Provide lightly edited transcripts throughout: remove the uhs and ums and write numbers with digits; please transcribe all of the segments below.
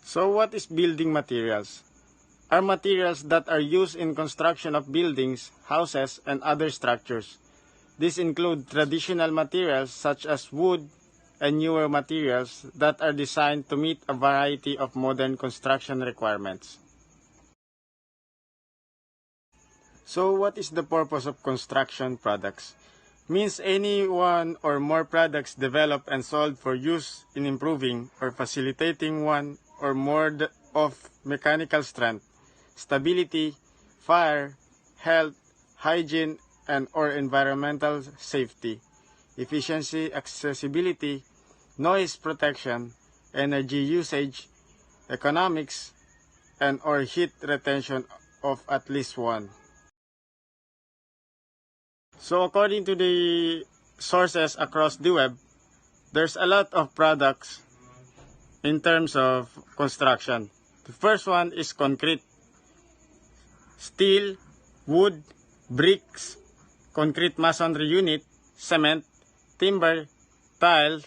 So what is building materials? Are materials that are used in construction of buildings, houses, and other structures. These include traditional materials such as wood and newer materials that are designed to meet a variety of modern construction requirements. So what is the purpose of construction products? Means any one or more products developed and sold for use in improving or facilitating one or more of mechanical strength, stability, fire, health, hygiene, and or environmental safety, efficiency, accessibility, noise protection, energy usage, economics, and or heat retention of at least one. So according to the sources across the web, there's a lot of products in terms of construction. The first one is concrete, steel, wood, bricks, concrete masonry unit, cement, timber, tile,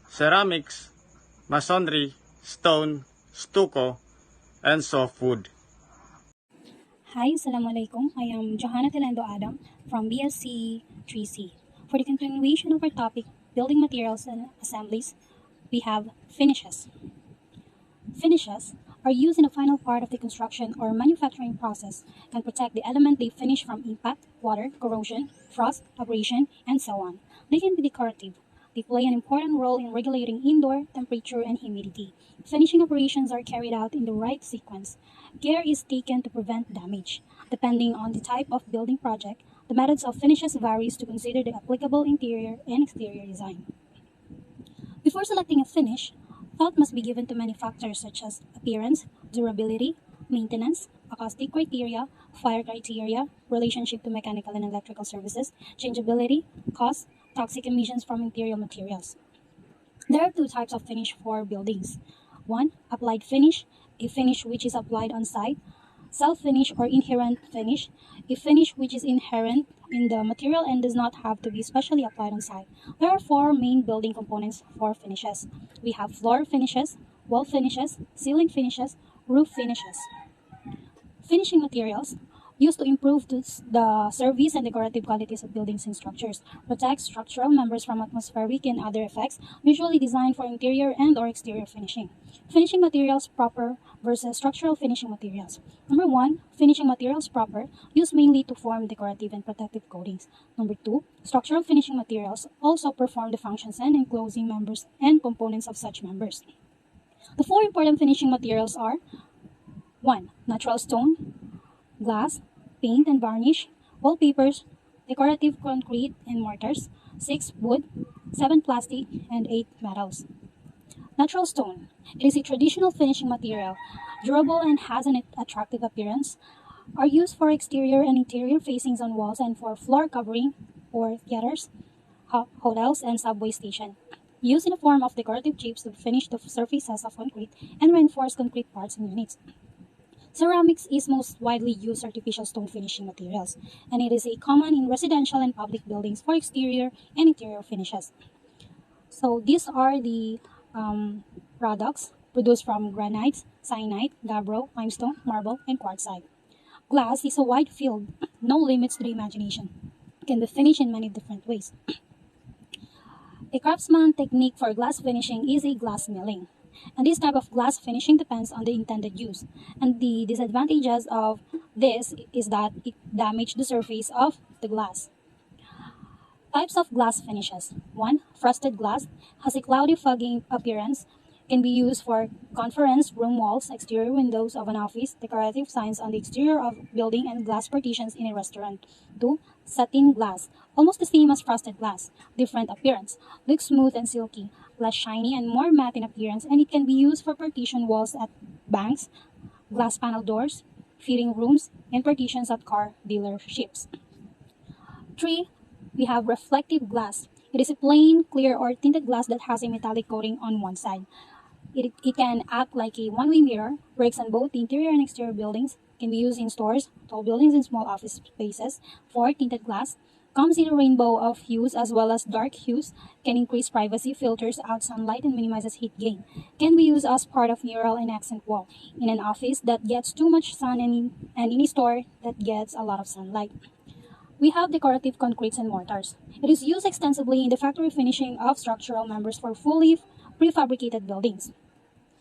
ceramics, masonry, stone, stucco, and softwood. Hi, Assalamualaikum. I am Johanna Telendo Adam from BSc 3C. For the continuation of our topic, building materials and assemblies, we have finishes. Finishes are used in the final part of the construction or manufacturing process and protect the element they finish from impact, water, corrosion, frost, abrasion, and so on. They can be decorative. They play an important role in regulating indoor temperature and humidity. Finishing operations are carried out in the right sequence. Care is taken to prevent damage. Depending on the type of building project, the methods of finishes varies to consider the applicable interior and exterior design. Before selecting a finish, thought must be given to many factors such as appearance, durability, maintenance, acoustic criteria, fire criteria, relationship to mechanical and electrical services, changeability, cost, toxic emissions from interior materials. There are two types of finish for buildings. One, applied finish, a finish which is applied on site. Self-finish or inherent finish, a finish which is inherent in the material and does not have to be specially applied on site. There are four main building components for finishes. We have floor finishes, wall finishes, ceiling finishes, roof finishes. Finishing materials used to improve the service and decorative qualities of buildings and structures, protect structural members from atmospheric and other effects, usually designed for interior and or exterior finishing. Finishing materials proper versus structural finishing materials. Number 1, finishing materials proper, used mainly to form decorative and protective coatings. Number 2, structural finishing materials also perform the functions and enclosing members and components of such members. The four important finishing materials are 1. Natural stone, glass, paint and varnish, wallpapers, decorative concrete and mortars, 6. Wood, 7. Plastic, and 8. Metals. Natural stone. It is a traditional finishing material, durable and has an attractive appearance, are used for exterior and interior facings on walls and for floor covering for theaters, hotels, and subway station. Used in the form of decorative chips to finish the surfaces of concrete and reinforce concrete parts and units. Ceramics is most widely used artificial stone finishing materials, and it is a common in residential and public buildings for exterior and interior finishes. So these are the products produced from granite, syenite, gabbro, limestone, marble, and quartzite. Glass is a wide field, no limits to the imagination. It can be finished in many different ways. A craftsman technique for glass finishing is a glass milling. And this type of glass finishing depends on the intended use. And the disadvantages of this is that it damages the surface of the glass. Types of glass finishes. 1. Frosted glass has a cloudy, foggy appearance. Can be used for conference room walls, exterior windows of an office, decorative signs on the exterior of building, and glass partitions in a restaurant. 2. Satin glass, almost the same as frosted glass, different appearance, looks smooth and silky, less shiny and more matte in appearance, and it can be used for partition walls at banks, glass panel doors, fitting rooms, and partitions at car dealerships. 3. We have reflective glass. It is a plain, clear, or tinted glass that has a metallic coating on one side. It can act like a one-way mirror, works on both the interior and exterior buildings, can be used in stores, tall buildings, and small office spaces. 4. Tinted glass comes in a rainbow of hues as well as dark hues, can increase privacy, filters out sunlight, and minimizes heat gain. Can be used as part of mural and accent wall in an office that gets too much sun and in a store that gets a lot of sunlight. We have decorative concretes and mortars. It is used extensively in the factory finishing of structural members for fully prefabricated buildings.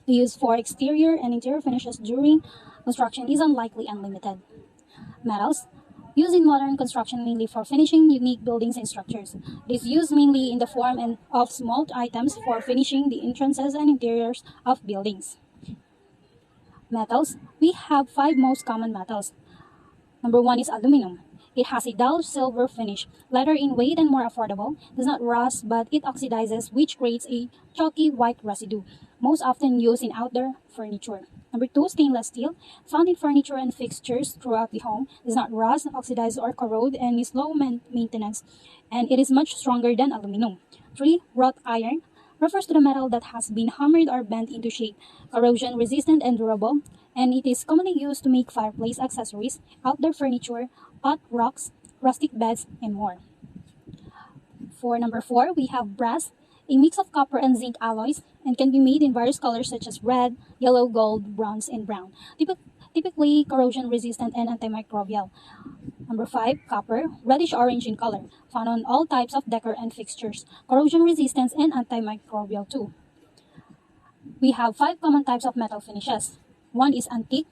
The use for exterior and interior finishes during construction is unlikely unlimited. Metals. Used in modern construction mainly for finishing unique buildings and structures. It is used mainly in the form of small items for finishing the entrances and interiors of buildings. Metals. We have 5 most common metals. Number 1 is aluminum. It has a dull silver finish, lighter in weight and more affordable, does not rust but it oxidizes, which creates a chalky white residue, most often used in outdoor furniture. Number 2, stainless steel, found in furniture and fixtures throughout the home, does not rust, oxidize, or corrode, and is low maintenance, and it is much stronger than aluminum. 3, wrought iron, refers to the metal that has been hammered or bent into shape, corrosion resistant and durable, and it is commonly used to make fireplace accessories, outdoor furniture, pot rocks, rustic beds, and more. For number 4, we have brass, a mix of copper and zinc alloys, and can be made in various colors such as red, yellow, gold, bronze, and brown. Typically corrosion resistant and antimicrobial. Number 5, copper, reddish-orange in color, found on all types of decor and fixtures, corrosion resistance and antimicrobial too. We have 5 common types of metal finishes. 1 is antique,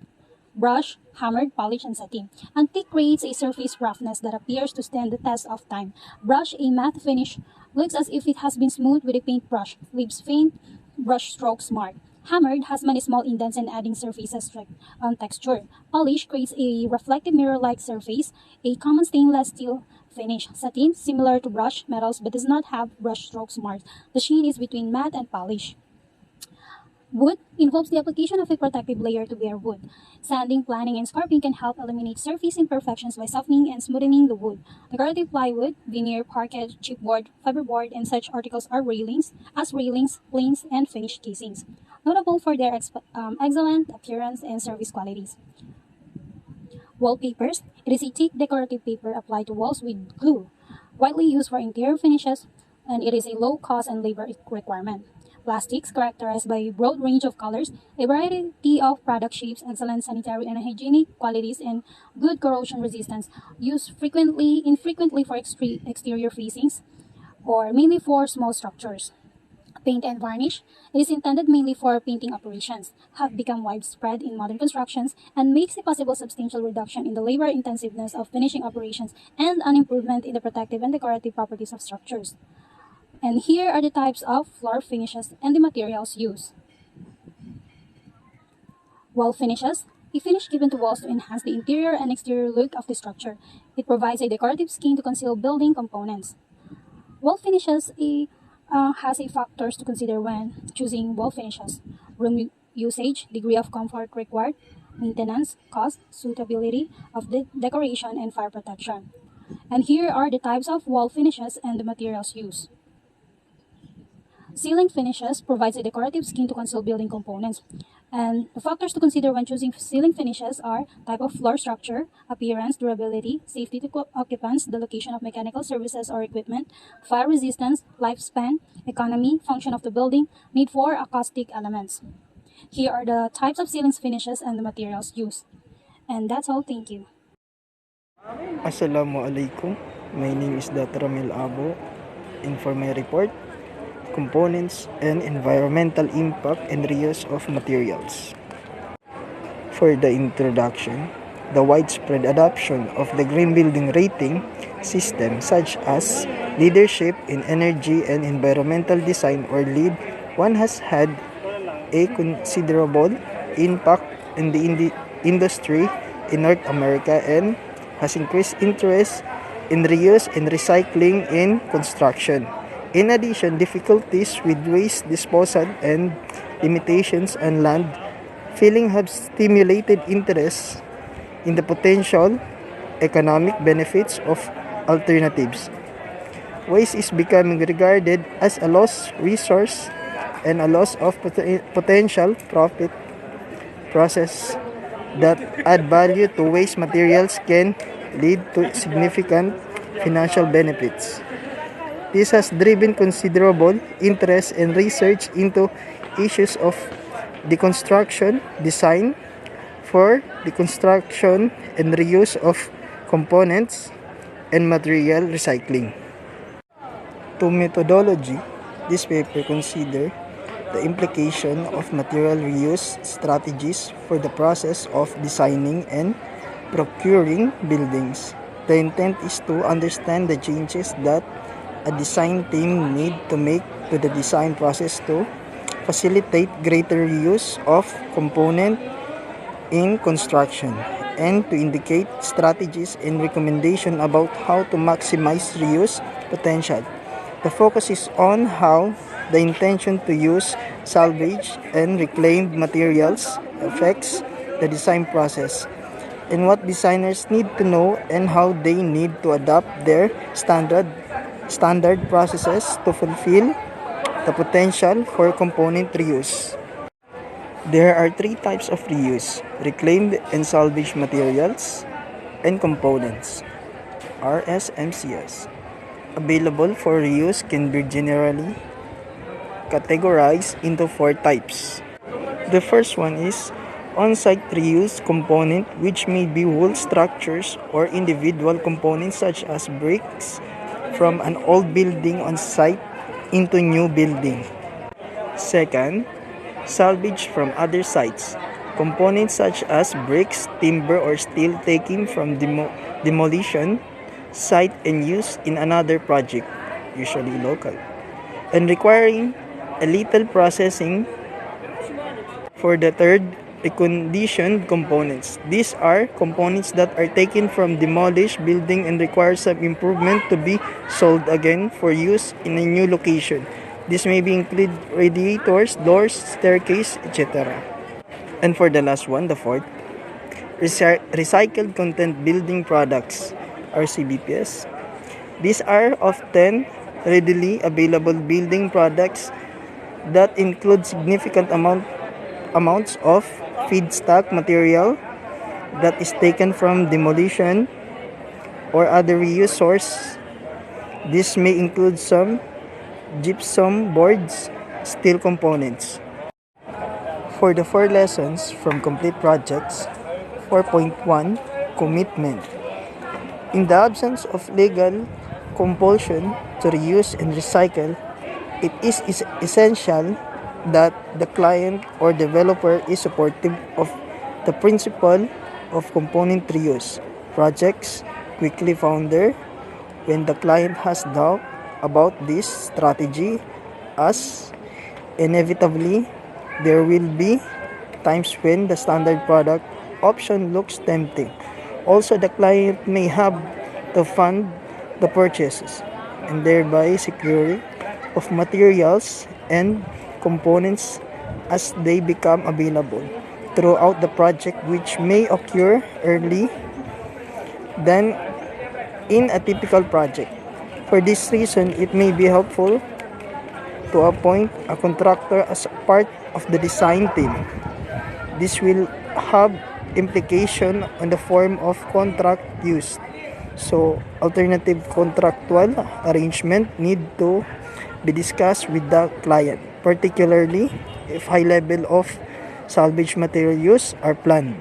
brush, hammered, polished, and satin. Antique creates a surface roughness that appears to stand the test of time. Brush, a matte finish, looks as if it has been smoothed with a paintbrush, leaves faint brush strokes mark. Hammered has many small indents and adding surfaces on texture. Polish creates a reflective mirror-like surface, a common stainless steel finish. Satin, similar to brushed metals but does not have brush strokes marks. The sheen is between matte and polish. Wood involves the application of a protective layer to bare wood. Sanding, planing, and scarping can help eliminate surface imperfections by softening and smoothing the wood. Decorative plywood, veneer, parquet, chipboard, fiberboard, and such articles are railings, planes, and finished casings, notable for their excellent appearance and service qualities. Wallpapers. It is a thick decorative paper applied to walls with glue, widely used for interior finishes, and it is a low cost and labor requirement. Plastics, characterized by a broad range of colors, a variety of product shapes, excellent sanitary and hygienic qualities, and good corrosion resistance, used infrequently for exterior facings, or mainly for small structures. Paint and varnish. It is intended mainly for painting operations, have become widespread in modern constructions, and makes a possible substantial reduction in the labor intensiveness of finishing operations and an improvement in the protective and decorative properties of structures. And here are the types of floor finishes and the materials used. Wall finishes. A finish given to walls to enhance the interior and exterior look of the structure. It provides a decorative skin to conceal building components. Wall finishes has a factors to consider when choosing wall finishes: room usage, degree of comfort required, maintenance, cost, suitability of the decoration, and fire protection. And here are the types of wall finishes and the materials used. Ceiling finishes provides a decorative skin to conceal building components. And the factors to consider when choosing ceiling finishes are type of floor structure, appearance, durability, safety to occupants, the location of mechanical services or equipment, fire resistance, lifespan, economy, function of the building, need for acoustic elements. Here are the types of ceilings finishes and the materials used. And that's all. Thank you. Assalamualaikum. My name is Dr. Ramil Abo, and for my report, components and environmental impact and reuse of materials. For the introduction, the widespread adoption of the green building rating system such as leadership in energy and environmental design or LEED 1 has had a considerable impact in the industry in North America and has increased interest in reuse and recycling in construction. In addition, difficulties with waste disposal and limitations on land filling have stimulated interest in the potential economic benefits of alternatives. Waste is becoming regarded as a lost resource and a loss of potential profit. Process that add value to waste materials can lead to significant financial benefits. This has driven considerable interest and research into issues of deconstruction, design for deconstruction and reuse of components, and material recycling. To methodology, this paper consider the implication of material reuse strategies for the process of designing and procuring buildings. The intent is to understand the changes that a design team need to make to the design process to facilitate greater reuse of component in construction and to indicate strategies and recommendation about how to maximize reuse potential. The focus is on how the intention to use salvage and reclaimed materials affects the design process and what designers need to know and how they need to adapt their standard processes to fulfill the potential for component reuse. There are three types of reuse: reclaimed and salvaged materials and components, RSMCS. Available for reuse can be generally categorized into four types. The first one is on-site reuse component, which may be whole structures or individual components such as bricks from an old building on site into new building. Second, salvage from other sites. Components such as bricks, timber, or steel taken from demolition site and used in another project, usually local, and requiring a little processing. For the third, reconditioned components. These are components that are taken from demolished building and require some improvement to be sold again for use in a new location. This may be include radiators, doors, staircase, etc. And for the last one, the fourth, recycled content building products, RCBPS. These are often readily available building products that include significant amounts of feedstock material that is taken from demolition or other reuse source. This may include some gypsum boards, steel components. For the 4 lessons from complete projects, 4.1 Commitment. In the absence of legal compulsion to reuse and recycle, it is essential that the client or developer is supportive of the principle of component reuse. Projects quickly founder when the client has doubt about this strategy, as inevitably there will be times when the standard product option looks tempting. Also, the client may have to fund the purchases and thereby securing of materials and components as they become available throughout the project, which may occur early than in a typical project. For this reason, it may be helpful to appoint a contractor as part of the design team. This will have implication on the form of contract used. So, alternative contractual arrangement need to be discussed with the client, particularly if high level of salvage material use are planned.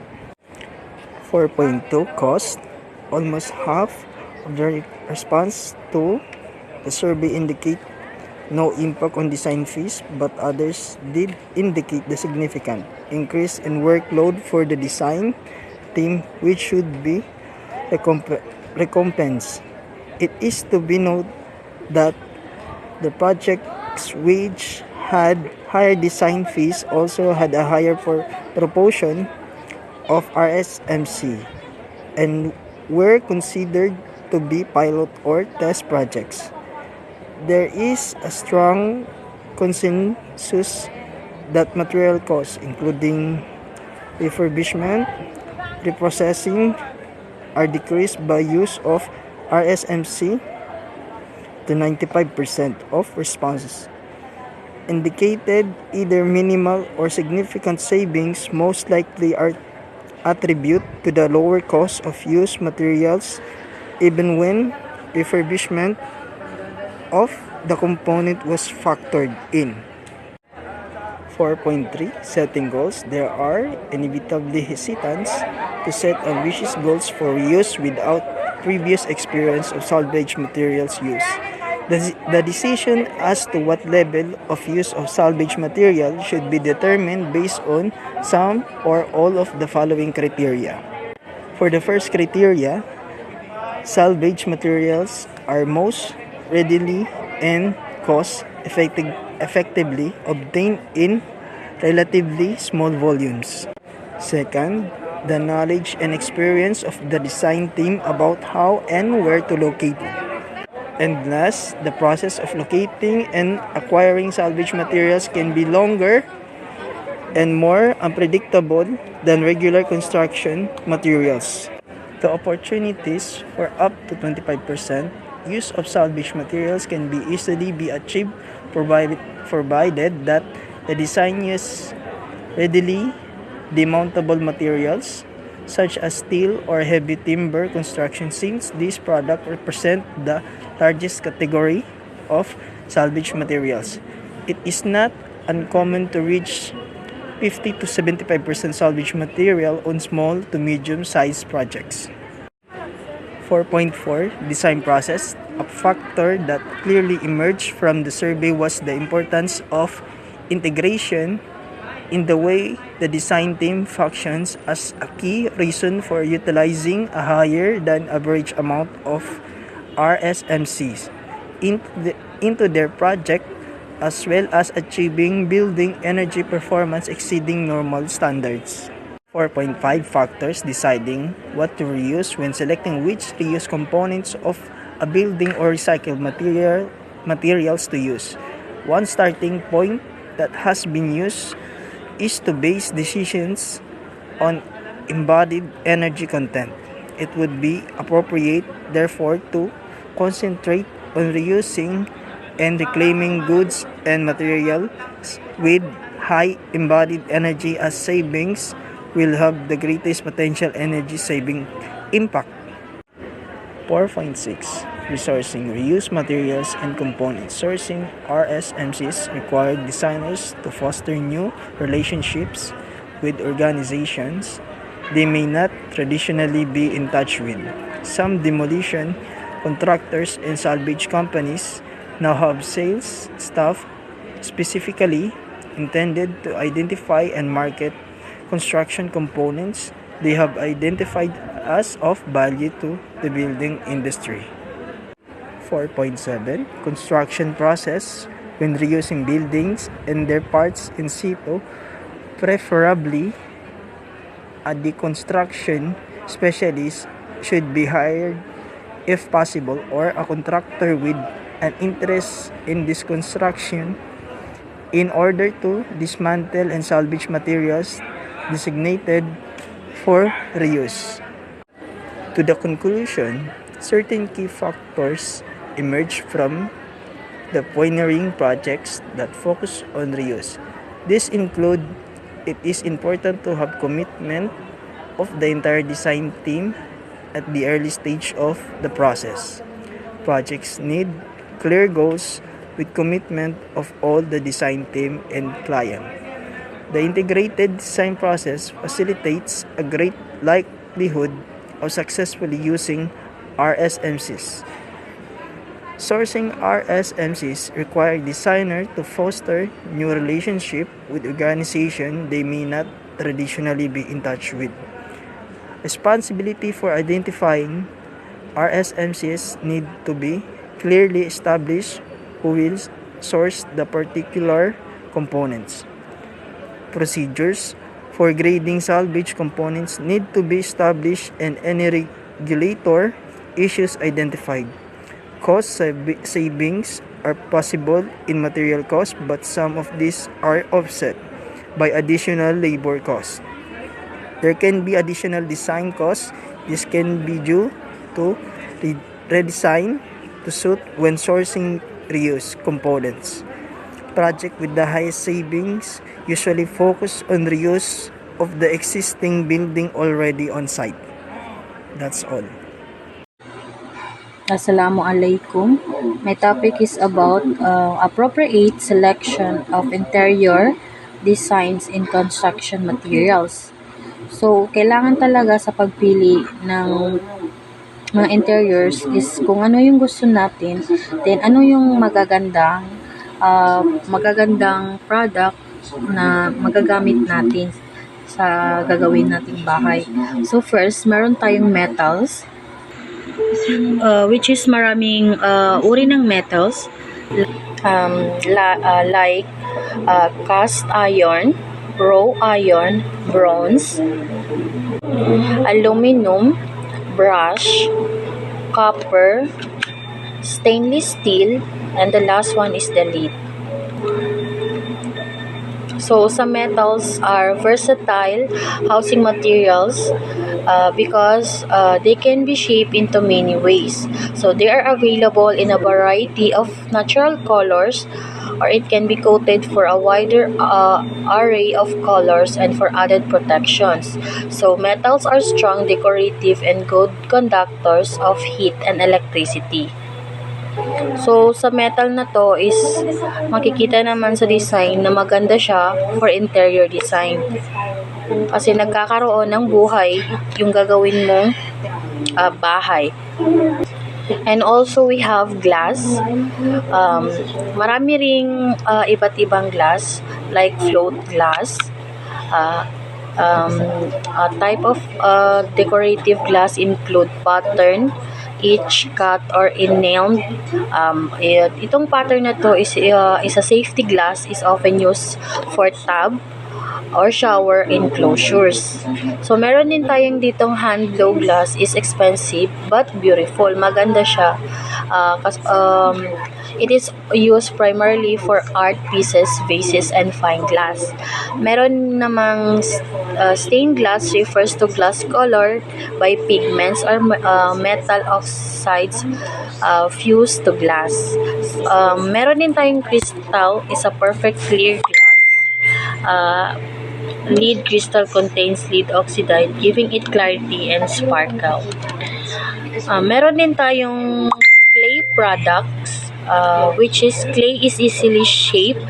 4.2 Cost. Almost half of the response to the survey indicate no impact on design fees, but others did indicate the significant increase in workload for the design team, which should be recompensed. It is to be noted that the project's which had higher design fees also had a higher proportion of RSMC and were considered to be pilot or test projects. There is a strong consensus that material costs, including refurbishment, reprocessing, are decreased by use of RSMC to 95% of responses indicated either minimal or significant savings, most likely are attributed to the lower cost of used materials, even when refurbishment of the component was factored in. 4.3 Setting goals. There are inevitably hesitants to set ambitious goals for reuse without previous experience of salvage materials use. The decision as to what level of use of salvage material should be determined based on some or all of the following criteria. For the first criteria, salvage materials are most readily and effectively obtained in relatively small volumes. Second, the knowledge and experience of the design team about how and where to locate it. And last, the process of locating and acquiring salvage materials can be longer and more unpredictable than regular construction materials. The opportunities for up to 25% use of salvage materials can be easily be achieved provided that the design uses readily demountable materials such as steel or heavy timber construction, since these products represent the largest category of salvage materials. It is not uncommon to reach 50 to 75% salvage material on small to medium-sized projects. 4.4 Design process. A factor that clearly emerged from the survey was the importance of integration in the way the design team functions as a key reason for utilizing a higher than average amount of RSMCs into their project, as well as achieving building energy performance exceeding normal standards. 4.5 Factors deciding what to reuse. When selecting which reuse components of a building or recycled materials to use, one starting point that has been used is to base decisions on embodied energy content. It would be appropriate, therefore, to concentrate on reusing and reclaiming goods and materials with high embodied energy, as savings will have the greatest potential energy saving impact. 4.6 Resourcing. Reuse materials and components. Sourcing RSMCs require designers to foster new relationships with organizations they may not traditionally be in touch with. Some demolition contractors and salvage companies now have sales staff specifically intended to identify and market construction components they have identified as of value to the building industry. 4.7 Construction process. When reusing buildings and their parts in situ, preferably a deconstruction specialist should be hired if possible, or a contractor with an interest in this construction, in order to dismantle and salvage materials designated for reuse. To the conclusion, certain key factors emerge from the pioneering projects that focus on reuse. These include: it is important to have commitment of the entire design team at the early stage of the process. Projects need clear goals with commitment of all the design team and client. The integrated design process facilitates a great likelihood of successfully using RSMCs. Sourcing RSMCs require designers to foster new relationships with organizations they may not traditionally be in touch with. Responsibility for identifying RSMCs need to be clearly established. Who will source the particular components? Procedures for grading salvage components need to be established and any regulator issues identified. Cost savings are possible in material costs, but some of these are offset by additional labor costs. There can be additional design costs. This can be due to redesign to suit when sourcing reuse components. Project with the highest savings usually focus on reuse of the existing building already on site. That's all. Assalamualaikum. My topic is about appropriate selection of interior designs in construction materials. So, kailangan talaga sa pagpili ng mga interiors is kung ano yung gusto natin, then ano yung magagandang product na magagamit natin sa gagawin nating bahay. So, first, meron tayong metals, which is maraming uri ng metals, like cast iron, raw iron, bronze, aluminum, brush, copper, stainless steel, and the last one is the lead. So, some metals are versatile housing materials because they can be shaped into many ways. So, they are available in a variety of natural colors, or it can be coated for a wider array of colors and for added protections. So, metals are strong, decorative, and good conductors of heat and electricity. So, sa metal na to is makikita naman sa design na maganda siya for interior design. Kasi nagkakaroon ng buhay yung gagawin mong bahay. And also, we have glass. Marami ring iba't ibang glass, like float glass. A type of decorative glass include pattern, each cut or nailed. Itong pattern na to is a safety glass, is often used for tub or shower enclosures. So, meron din tayong ditong hand blow glass, is expensive but beautiful. Maganda siya. It is used primarily for art pieces, vases, and fine glass. Meron namang stained glass, refers to glass colored by pigments or metal oxides fused to glass. Meron din tayong crystal, is a perfect clear glass. Lead crystal contains lead oxide, giving it clarity and sparkle. Meron din tayong clay products, which is clay is easily shaped,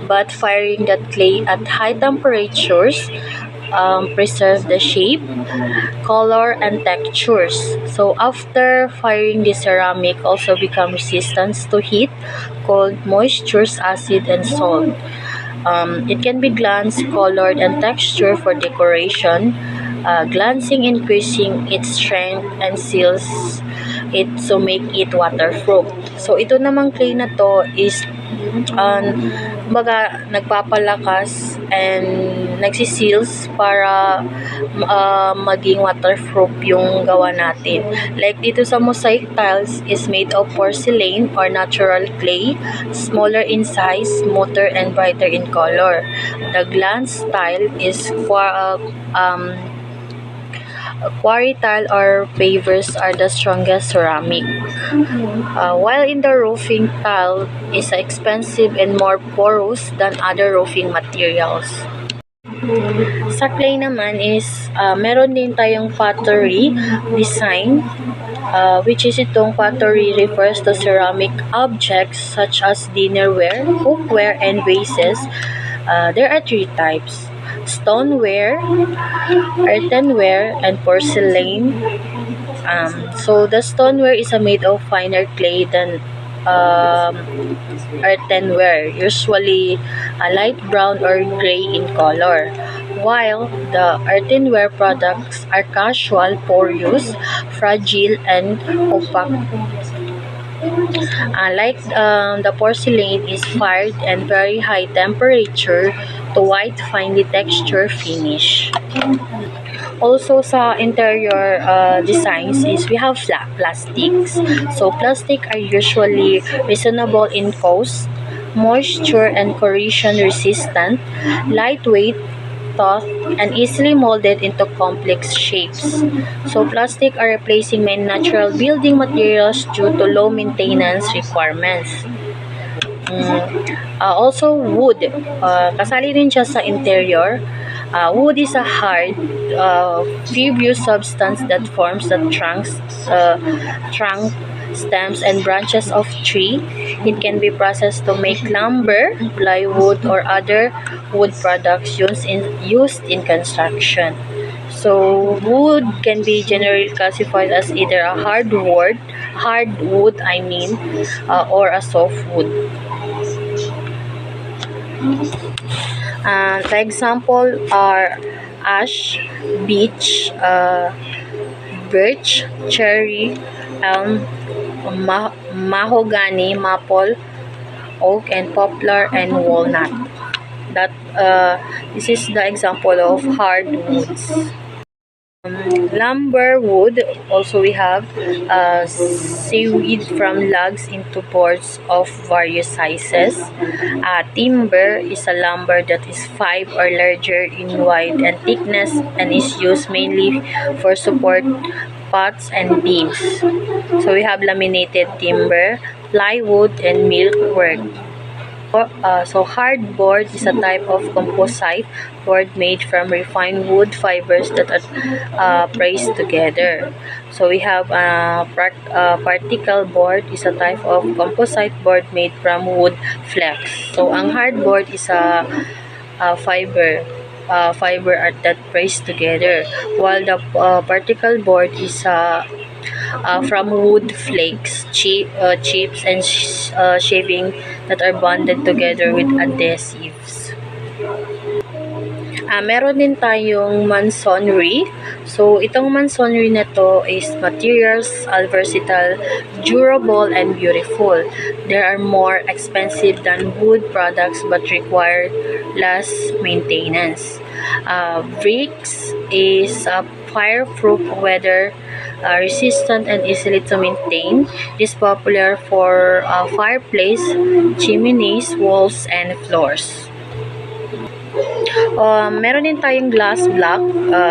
but firing that clay at high temperatures preserve the shape, color, and textures. So after firing, the ceramic also become resistant to heat, cold, moistures, acid, and salt. It can be glanced, colored, and texture for decoration. Glancing increasing its strength and seals it to make it waterproof. So ito namang clay na to is kumbaga nagpapalakas and nagsiseals para maging waterproof yung gawa natin. Like dito sa mosaic tiles is made of porcelain or natural clay, smaller in size, smoother, and brighter in color. The glance tile is quarry tile or pavers are the strongest ceramic. While in the roofing tile is expensive and more porous than other roofing materials. Sa clay naman is meron din tayong pottery design, which is itong pottery refers to ceramic objects such as dinnerware, cookware, and vases. There are three types: stoneware, earthenware, and porcelain. So the stoneware is made of finer clay than earthenware, usually light brown or gray in color, while the earthenware products are casual, porous, fragile, and opaque. The porcelain is fired and very high temperature to white finely textured finish. Also sa interior designs is we have plastics. So plastic are usually reasonable in cost, moisture and corrosion resistant, lightweight, tough, and easily molded into complex shapes. So plastic are replacing many natural building materials due to low maintenance requirements. Also wood, kasali rin siya sa interior. Wood is a hard, fibrous substance that forms the trunk stems, and branches of tree. It can be processed to make lumber, plywood, or other wood products used in construction. So wood can be generally classified as either a hardwood, or a softwood. The example are ash, beech, birch, cherry, elm, mahogany, maple, oak, and poplar, and walnut. That this is the example of hardwoods. Lumber wood, also we have seaweed from logs into boards of various sizes. Timber is a lumber that is 5 or larger in width and thickness and is used mainly for support pots and beams. So we have laminated timber, plywood, and millwork. So hardboard is a type of composite board made from refined wood fibers that are pressed together. So we have particle board is a type of composite board made from wood flakes. So ang hardboard is fiber that pressed together, while the particle board is from wood flakes, chips, and shaving that are bonded together with adhesives. Meron din tayong masonry. So, itong masonry na to is materials are versatile, durable, and beautiful. They are more expensive than wood products but require less maintenance. Bricks is fireproof, weather resistant, and easily to maintain. It is popular for fireplace, chimneys, walls, and floors. Meron din tayong glass block.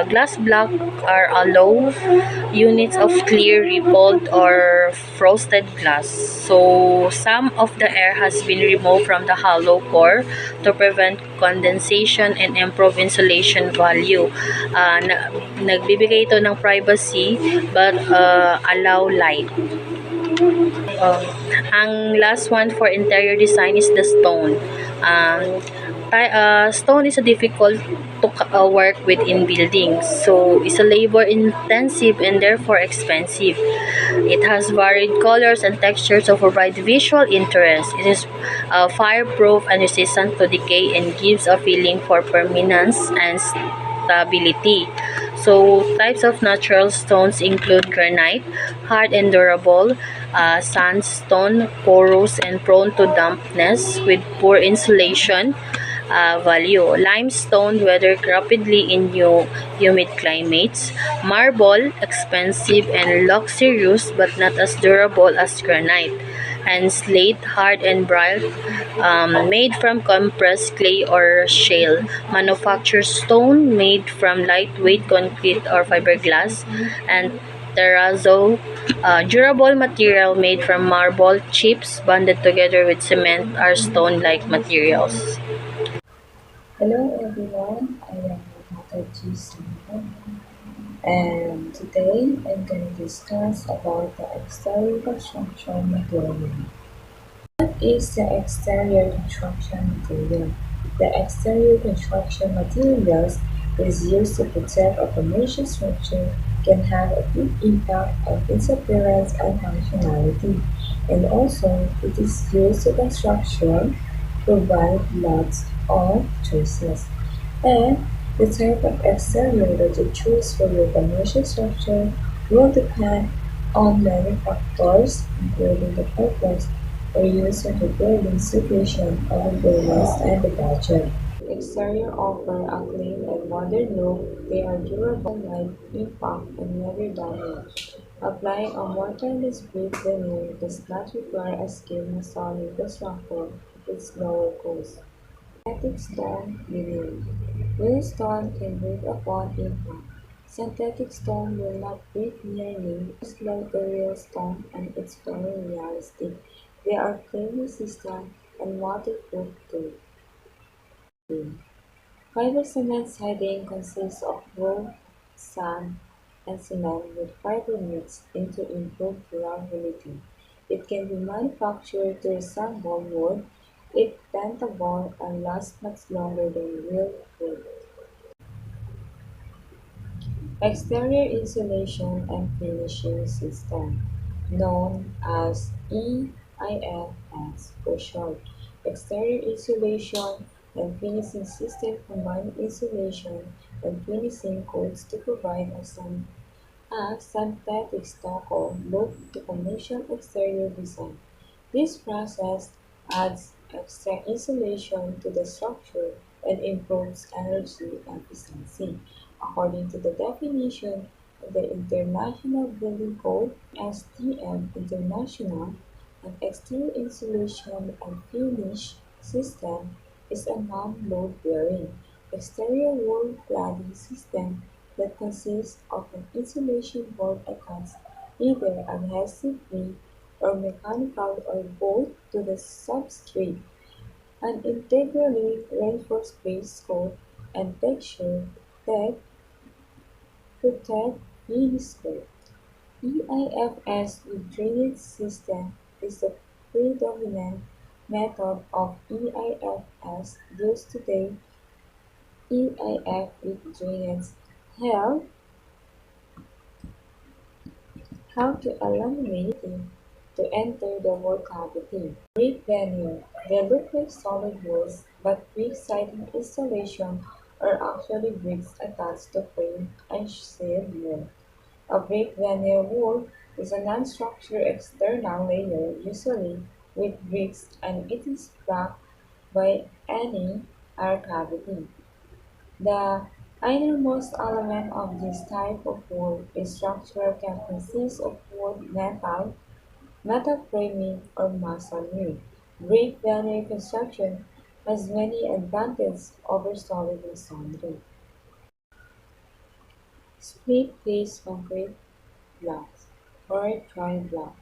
Glass block are low units of clear, rippled, or frosted glass. So, some of the air has been removed from the hollow core to prevent condensation and improve insulation value. Nagbibigay ito ng privacy but allow light. Ang last one for interior design is the stone. Stone is a difficult to work with in buildings, so it's a labor intensive and therefore expensive. It has varied colors and textures to provide visual interest. It is fireproof and resistant to decay and gives a feeling for permanence and stability. So types of natural stones include granite, hard and durable, sandstone, porous and prone to dampness with poor insulation value. Limestone, weathered rapidly in humid climates. Marble, expensive and luxurious but not as durable as granite. And slate, hard and bright, made from compressed clay or shale. Manufactured stone, made from lightweight concrete or fiberglass. And terrazzo, durable material made from marble chips bonded together with cement or stone-like materials. Hello everyone, I am Renata G. Simon, and today I'm going to discuss about the exterior construction material. What is the exterior construction material? The exterior construction materials is used to protect a commercial structure, can have a big impact on its appearance and functionality, and also it is used to construction, provide lots of choices. And the type of exterior that you choose for your commercial structure will depend on many factors, including the purpose or use of the building situation of the buildings and the budget. The exterior offer a clean and modern look. They are durable, light, impact, and never damage. Applying a mortarless brick veneer does not require a skilled masonic constructor. It's lower cost. Synthetic stone veneer. Real stone can break upon impact. Synthetic stone will not break nearly as like the real stone, and it's very realistic. They are flame resistant and waterproof too. Fiber cement siding consists of wood, sand, and cement with fiber mixed in to improve durability. It can be manufactured to resemble wood, is bendable, and lasts much longer than real wood. Exterior insulation and finishing system, known as EIFS for short. Exterior insulation and finishing system combine insulation and finishing coats to provide a synthetic stucco look to conventional exterior design. This process adds extra insulation to the structure and improves energy efficiency. According to the definition of the International Building Code (STM International), an exterior insulation and finish system is a non-load-bearing exterior wool cladding system that consists of an insulation board attached either adhesively or mechanical or both to the substrate. An integrally reinforced base coat and texture that protect miniskirt. EIFS with drainage system is the predominant method of EIFS used today. EIF with drainage help to eliminate to enter the wall cavity. Brick veneer. They look like solid walls, but brick siding installation are actually bricks attached to frame and sheared wall. A brick veneer wall is a non-structured external layer, usually with bricks, and it is backed by any air cavity. The innermost element of this type of wall is structure can consist of wood, metal framing, or masonry. Brick veneer construction has many advantages over solid masonry. Split-face concrete blocks or dry block.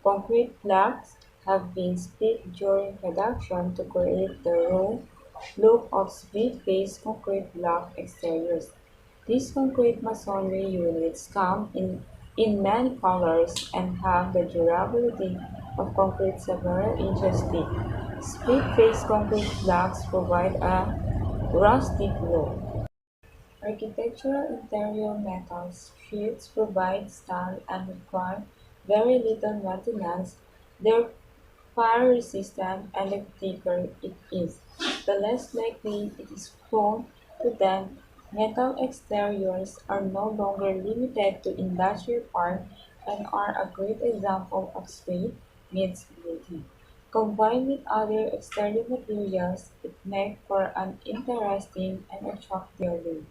Concrete blocks have been split during production to create the raw look of split-face concrete block exteriors. These concrete masonry units come in many colors and have the durability of concrete several inches thick. Split-face concrete blocks provide a rustic look. Architectural interior metal sheets provide style and require very little maintenance. They're fire resistant and the thicker it is, the less likely it is prone to damp. Metal exteriors are no longer limited to industrial park and are a great example of straight meets beauty. Combined with other exterior materials, it makes for an interesting and attractive look.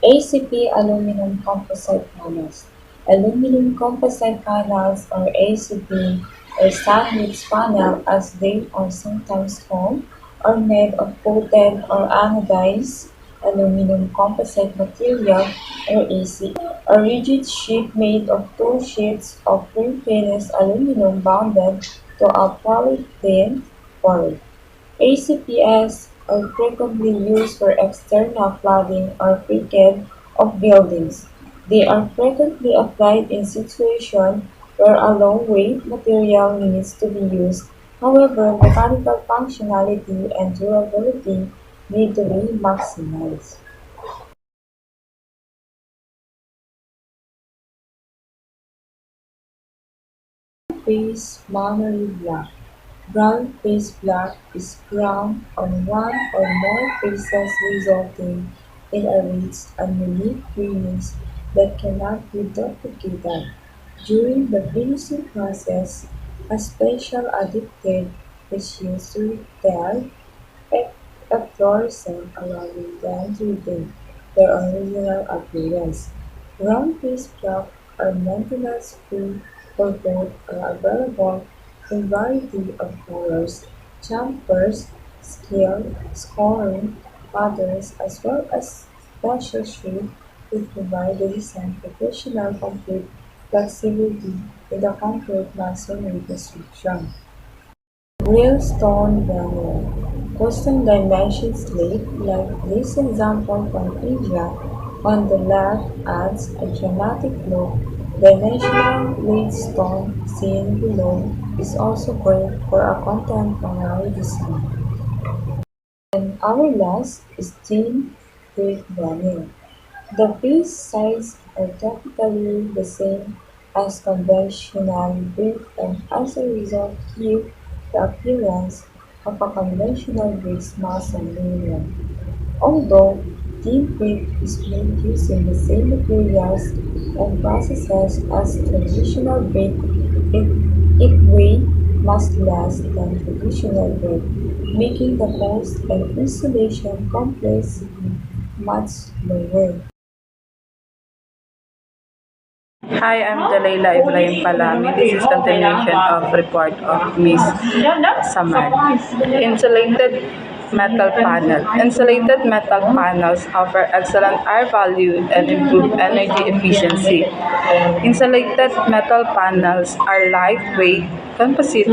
ACP aluminum composite panels. Aluminum composite panels or ACP or sandwich panel as they are sometimes called are made of coated or anodized aluminum composite material or ACP. A rigid sheet made of two sheets of pre-finished aluminum bonded to a polyethylene foil. ACPs are frequently used for external cladding or facade of buildings. They are frequently applied in situations where a long-weight material needs to be used. However, mechanical functionality and durability need to be maximized. Face Monterey Black. Brown face black is ground on one or more faces resulting in a rich and unique greenness that cannot be duplicated. During the finishing process, a special additive is used to repel efflorescence, allowing them to retain their original appearance. Round face blocks are maintenance-free for both are available in variety of colors, chamfers, scale, scoring patterns, as well as special shape to provide the design professional complete flexibility in the concrete masonry construction. Real stone veneer. Custom dimension slate like this example from India on the left adds a dramatic look The national lead stone seen below is also great for a contemporary design. And our last is thin brick vinyl. The piece sides are technically the same as conventional brick and as a result give the appearance of a conventional brick's mass and medium. Although thin brick is made using the same materials and processes as traditional brick, it weighs much less than traditional brick, making the cost and installation complexity much lower. Hi, I'm Jalayla Ibrahim Palami. This is continuation of report of Miss Samar. Insulated metal panel. Insulated metal panels offer excellent air value and improved energy efficiency. Insulated metal panels are lightweight, composite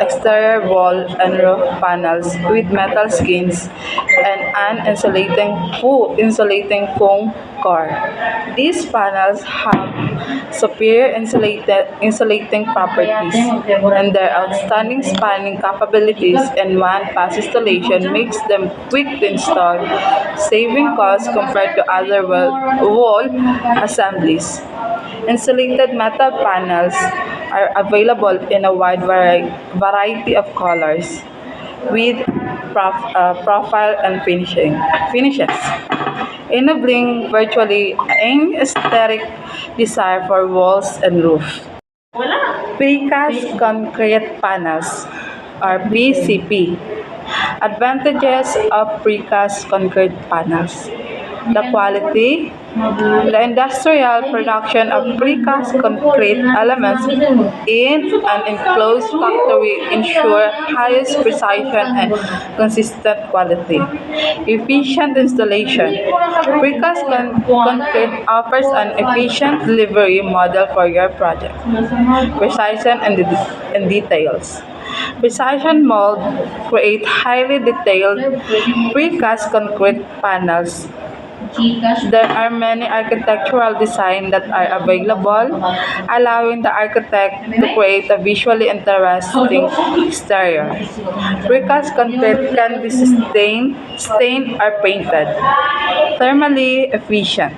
exterior wall and roof panels with metal skins and an insulating foam core. These panels have superior insulating properties, and their outstanding spanning capabilities and one-pass installation makes them quick to install, saving costs compared to other wall assemblies. Insulated metal panels are available in a wide variety of colors, with profile and finishes, enabling virtually any aesthetic desire for walls and roof. Precast concrete panels, or PCP. Advantages of precast concrete panels. The quality, the industrial production of precast concrete elements in an enclosed factory ensure highest precision and consistent quality. Efficient installation. Precast concrete offers an efficient delivery model for your project. Precision and details. Precision mold create highly detailed precast concrete panels. There are many architectural designs that are available, allowing the architect to create a visually interesting exterior. Precast concrete can be stained or painted. Thermally efficient.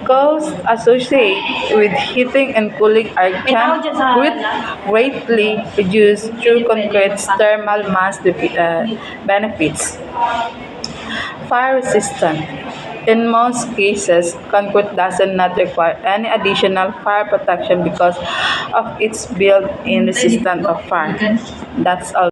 Costs associated with heating and cooling are greatly reduced through concrete's thermal mass benefits. Fire resistant. In most cases, concrete does not require any additional fire protection because of its built-in resistance of fire. That's all.